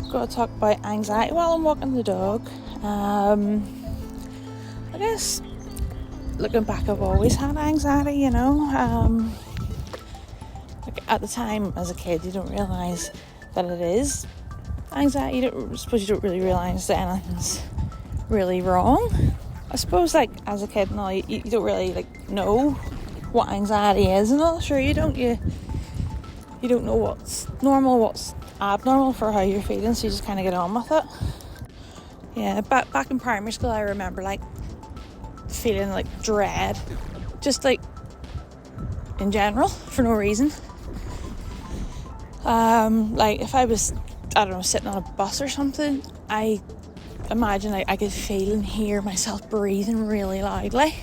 going to talk about anxiety while I'm walking the dog. I guess looking back, I've always had anxiety, you know. Like at the time as a kid, you don't realise that it is anxiety. I suppose you don't really realise that anything's really wrong. I suppose like as a kid and all, you don't really like know what anxiety is and all. Sure, you don't know what's normal, what's abnormal for how you're feeling, so you just kind of get on with it. Yeah, back in primary school, I remember like feeling like dread, just like in general, for no reason. Like if I was, I don't know, sitting on a bus or something, I imagine I could feel and hear myself breathing really loudly.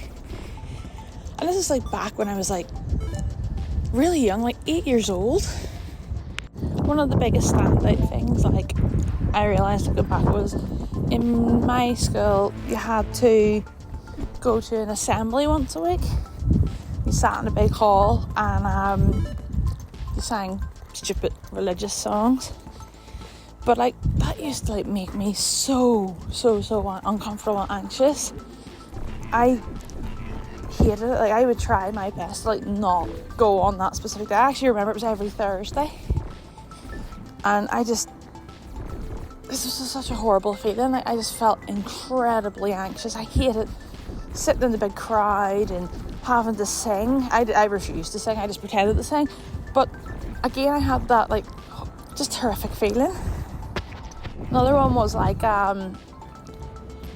And this is like back when I was like really young, like 8 years old. One of the biggest standout things, like I realised looking back, was in my school you had to go to an assembly once a week. You sat in a big hall and you sang stupid religious songs. But like that used to like make me so uncomfortable and anxious. I hated it. Like I would try my best to like not go on that specific day. I actually remember it was every Thursday. And this was such a horrible feeling. Like I just felt incredibly anxious. I hated sitting in the big crowd and having to sing. I refused to sing. I just pretended to sing. But again, I had that like just horrific feeling. Another one was like,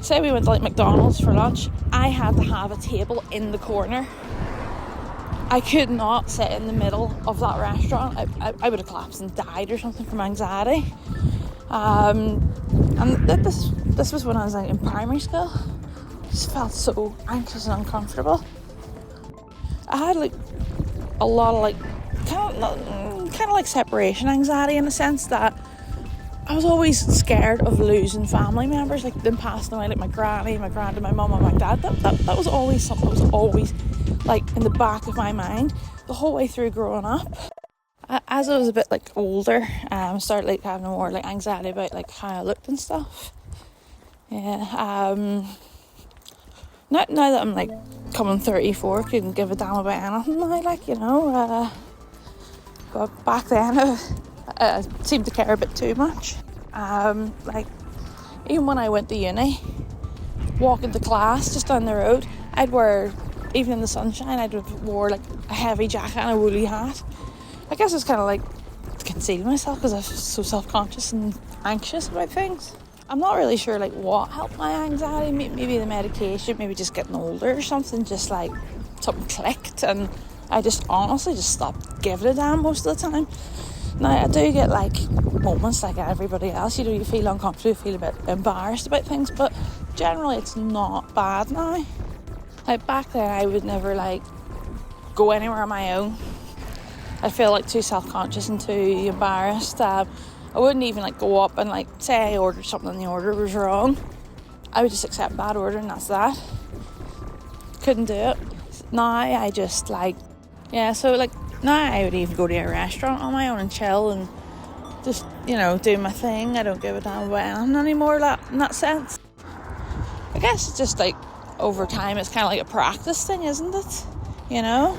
say we went to like McDonald's for lunch. I had to have a table in the corner. I could not sit in the middle of that restaurant. I would have collapsed and died or something from anxiety. And this was when I was like in primary school. I just felt so anxious and uncomfortable. I had like a lot of like kind of like separation anxiety, in a sense that I was always scared of losing family members, like them passing away, like my granny, my granddad, my mum and my dad. That was always something that was always like in the back of my mind the whole way through growing up. As I was a bit like older, started like having more like anxiety about like how I looked and stuff. Yeah. Now that I'm like coming 34, couldn't give a damn about anything now, like, you know. But back then I seemed to care a bit too much. Like even when I went to uni, walking to class just down the road, I'd wear, even in the sunshine, I'd have wore like a heavy jacket and a woolly hat. I guess it's kind of like to conceal myself because I'm so self-conscious and anxious about things. I'm not really sure like what helped my anxiety. Maybe the medication, maybe just getting older or something. Just like something clicked and I just honestly just stopped giving a damn most of the time. Now I do get like moments like everybody else, you know, you feel uncomfortable, you feel a bit embarrassed about things, but generally it's not bad now. Like back then I would never like go anywhere on my own. I feel like too self-conscious and too embarrassed. I wouldn't even like go up and like say I ordered something and the order was wrong. I would just accept that order and that's that. Couldn't do it. Now I just like, yeah, so like now I would even go to a restaurant on my own and chill and just, you know, do my thing. I don't give a damn about anything anymore in that sense. I guess it's just like over time it's kind of like a practice thing, isn't it? You know?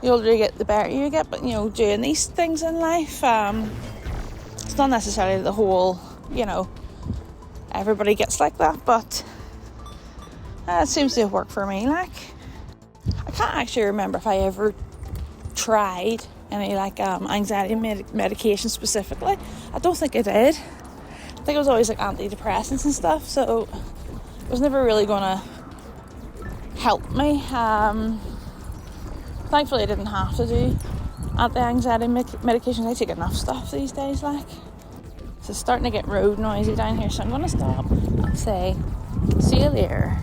The older you get, the better you get, but you know, doing these things in life, it's not necessarily the whole, you know, everybody gets like that, but it seems to have worked for me. Like, I can't actually remember if I ever tried any like anxiety medication specifically. I don't think I did. I think it was always like antidepressants and stuff, so it was never really gonna help me. Thankfully I didn't have to do anti-anxiety medication. I take enough stuff these days, like. So it's starting to get road noisy down here, so I'm gonna stop and say see you later.